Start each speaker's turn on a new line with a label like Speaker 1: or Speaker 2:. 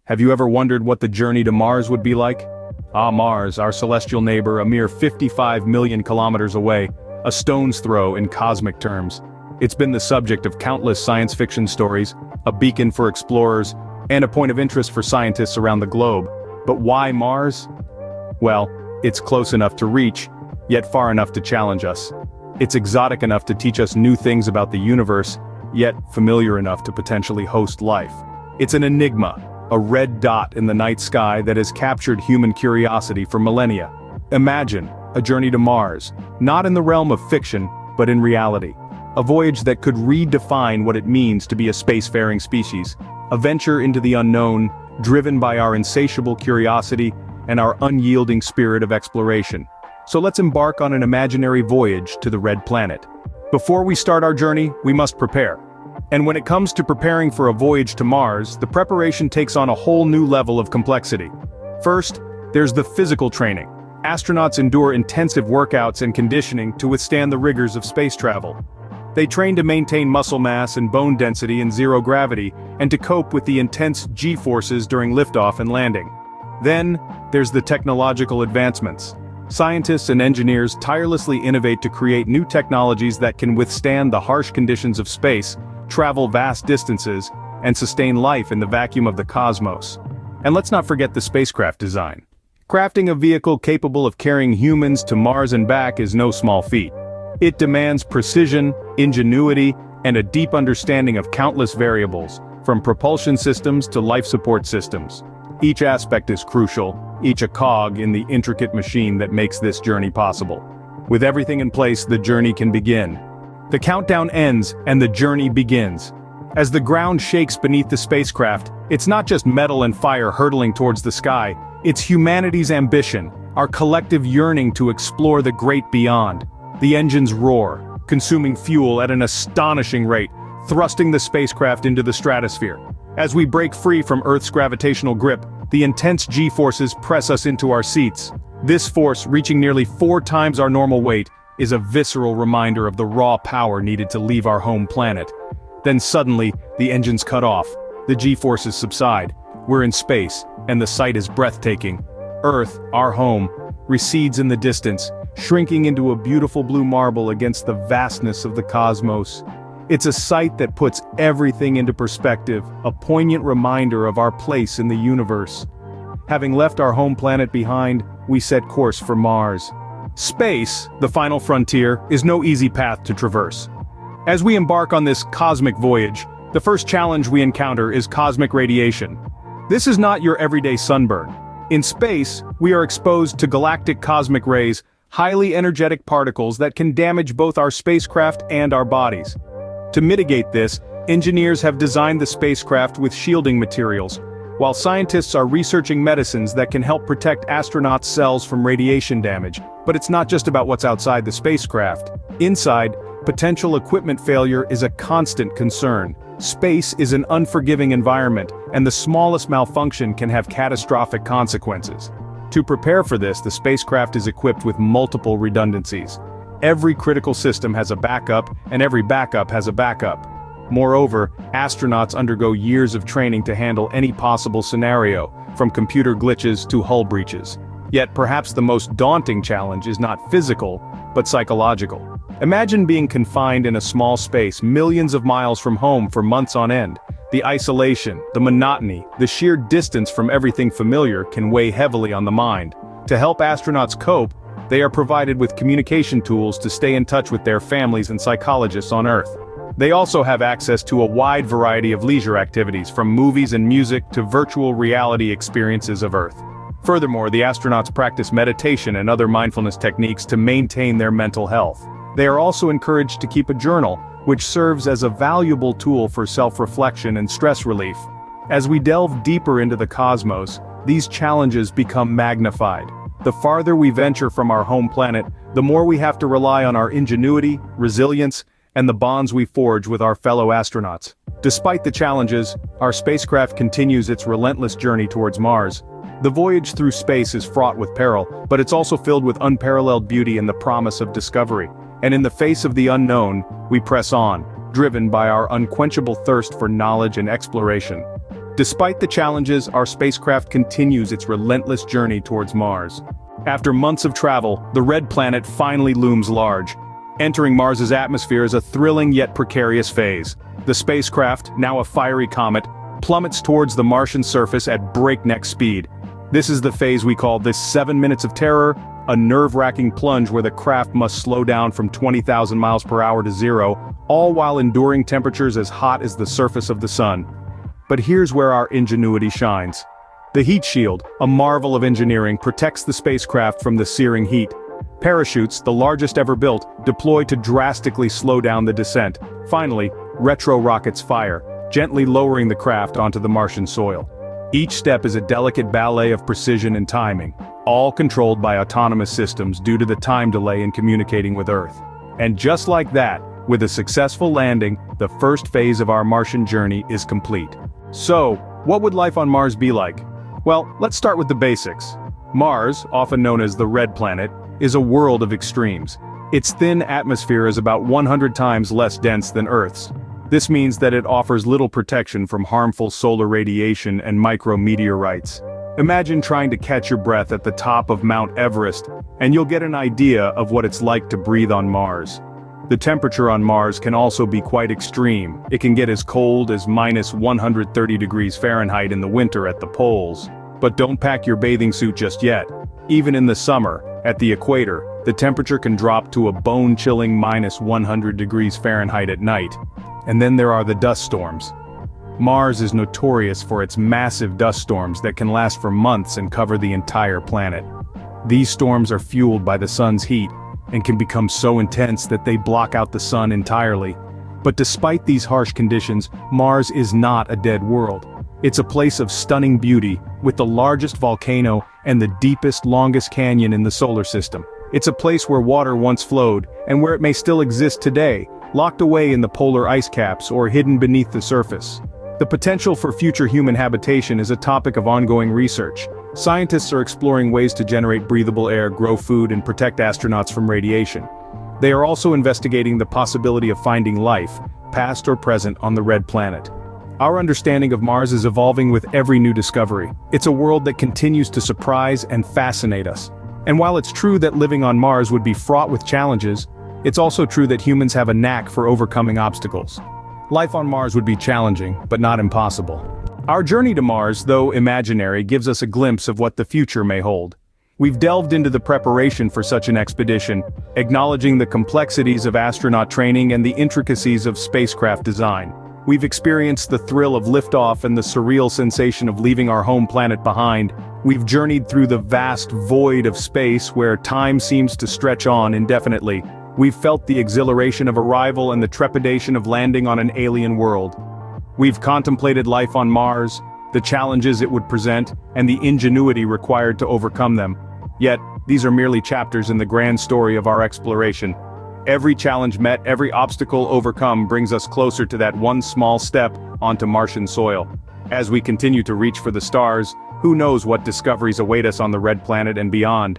Speaker 1: Have you ever wondered what the journey to Mars would be like? Ah, Mars, our celestial neighbor, a mere 55 million kilometers away, a stone's throw in cosmic terms. It's been the subject of countless science fiction stories, a beacon for explorers, and a point of interest for scientists around the globe. But why Mars? Well, it's close enough to reach, yet far enough to challenge us. It's exotic enough to teach us new things about the universe, yet familiar enough to potentially host life. It's an enigma, a red dot in the night sky that has captured human curiosity for millennia. Imagine a journey to Mars, not in the realm of fiction, but in reality. A voyage that could redefine what it means to be a spacefaring species, a venture into the unknown, driven by our insatiable curiosity and our unyielding spirit of exploration. So let's embark on an imaginary voyage to the Red Planet. Before we start our journey, we must prepare. And when it comes to preparing for a voyage to Mars, the preparation takes on a whole new level of complexity. First, there's the physical training. Astronauts endure intensive workouts and conditioning to withstand the rigors of space travel. They train to maintain muscle mass and bone density in zero gravity, and to cope with the intense G-forces during liftoff and landing. Then, there's the technological advancements. Scientists and engineers tirelessly innovate to create new technologies that can withstand the harsh conditions of space, travel vast distances, and sustain life in the vacuum of the cosmos. And let's not forget the spacecraft design. Crafting a vehicle capable of carrying humans to Mars and back is no small feat. It demands precision, ingenuity, and a deep understanding of countless variables, from propulsion systems to life support systems. Each aspect is crucial, each a cog in the intricate machine that makes this journey possible. With everything in place, the journey can begin. The countdown ends, and the journey begins. As the ground shakes beneath the spacecraft, it's not just metal and fire hurtling towards the sky, it's humanity's ambition, our collective yearning to explore the great beyond. The engines roar, consuming fuel at an astonishing rate, thrusting the spacecraft into the stratosphere. As we break free from Earth's gravitational grip, the intense G-forces press us into our seats. This force, reaching nearly 4 times our normal weight, is a visceral reminder of the raw power needed to leave our home planet. Then suddenly, the engines cut off, the G-forces subside, we're in space, and the sight is breathtaking. Earth, our home, recedes in the distance, shrinking into a beautiful blue marble against the vastness of the cosmos. It's a sight that puts everything into perspective, a poignant reminder of our place in the universe. Having left our home planet behind, we set course for Mars. Space, the final frontier, is no easy path to traverse. As we embark on this cosmic voyage, the first challenge we encounter is cosmic radiation. This is not your everyday sunburn. In space, we are exposed to galactic cosmic rays, highly energetic particles that can damage both our spacecraft and our bodies. To mitigate this, engineers have designed the spacecraft with shielding materials, while scientists are researching medicines that can help protect astronauts' cells from radiation damage. But it's not just about what's outside the spacecraft. Inside, potential equipment failure is a constant concern. Space is an unforgiving environment, and the smallest malfunction can have catastrophic consequences. To prepare for this, the spacecraft is equipped with multiple redundancies. Every critical system has a backup, and every backup has a backup. Moreover, astronauts undergo years of training to handle any possible scenario, from computer glitches to hull breaches. Yet perhaps the most daunting challenge is not physical, but psychological. Imagine being confined in a small space millions of miles from home for months on end. The isolation, the monotony, the sheer distance from everything familiar can weigh heavily on the mind. To help astronauts cope, they are provided with communication tools to stay in touch with their families and psychologists on Earth. They also have access to a wide variety of leisure activities, from movies and music to virtual reality experiences of Earth. Furthermore, the astronauts practice meditation and other mindfulness techniques to maintain their mental health. They are also encouraged to keep a journal, which serves as a valuable tool for self-reflection and stress relief. As we delve deeper into the cosmos, these challenges become magnified. The farther we venture from our home planet, the more we have to rely on our ingenuity, resilience, and the bonds we forge with our fellow astronauts. Despite the challenges, our spacecraft continues its relentless journey towards Mars. The voyage through space is fraught with peril, but it's also filled with unparalleled beauty and the promise of discovery. And in the face of the unknown, we press on, driven by our unquenchable thirst for knowledge and exploration. Despite the challenges, our spacecraft continues its relentless journey towards Mars. After months of travel, the red planet finally looms large. Entering Mars's atmosphere is a thrilling yet precarious phase. The spacecraft, now a fiery comet, plummets towards the Martian surface at breakneck speed. This is the phase we call this 7 minutes of terror, a nerve-wracking plunge where the craft must slow down from 20,000 miles per hour to zero, all while enduring temperatures as hot as the surface of the sun. But here's where our ingenuity shines. The heat shield, a marvel of engineering, protects the spacecraft from the searing heat. Parachutes, the largest ever built, deploy to drastically slow down the descent. Finally, retro rockets fire, gently lowering the craft onto the Martian soil. Each step is a delicate ballet of precision and timing, all controlled by autonomous systems due to the time delay in communicating with Earth. And just like that, with a successful landing, the first phase of our Martian journey is complete. So, what would life on Mars be like? Well, let's start with the basics. Mars, often known as the red planet, is a world of extremes. Its thin atmosphere is about 100 times less dense than Earth's. This means that it offers little protection from harmful solar radiation and micrometeorites. Imagine trying to catch your breath at the top of Mount Everest, and you'll get an idea of what it's like to breathe on Mars. The temperature on Mars can also be quite extreme. It can get as cold as minus 130 degrees Fahrenheit in the winter at the poles. But don't pack your bathing suit just yet. Even in the summer, at the equator, the temperature can drop to a bone-chilling minus 100 degrees Fahrenheit at night. And then there are the dust storms. Mars is notorious for its massive dust storms that can last for months and cover the entire planet. These storms are fueled by the sun's heat, and can become so intense that they block out the sun entirely. But despite these harsh conditions, Mars is not a dead world. It's a place of stunning beauty, with the largest volcano and the deepest, longest canyon in the solar system. It's a place where water once flowed, and where it may still exist today, locked away in the polar ice caps or hidden beneath the surface. The potential for future human habitation is a topic of ongoing research. Scientists are exploring ways to generate breathable air, grow food, and protect astronauts from radiation. They are also investigating the possibility of finding life, past or present, on the red planet. Our understanding of Mars is evolving with every new discovery. It's a world that continues to surprise and fascinate us. And while it's true that living on Mars would be fraught with challenges, it's also true that humans have a knack for overcoming obstacles. Life on Mars would be challenging, but not impossible. Our journey to Mars, though imaginary, gives us a glimpse of what the future may hold. We've delved into the preparation for such an expedition, acknowledging the complexities of astronaut training and the intricacies of spacecraft design. We've experienced the thrill of liftoff and the surreal sensation of leaving our home planet behind. We've journeyed through the vast void of space where time seems to stretch on indefinitely. We've felt the exhilaration of arrival and the trepidation of landing on an alien world. We've contemplated life on Mars, the challenges it would present, and the ingenuity required to overcome them. Yet, these are merely chapters in the grand story of our exploration. Every challenge met, every obstacle overcome brings us closer to that one small step onto Martian soil. As we continue to reach for the stars, who knows what discoveries await us on the red planet and beyond.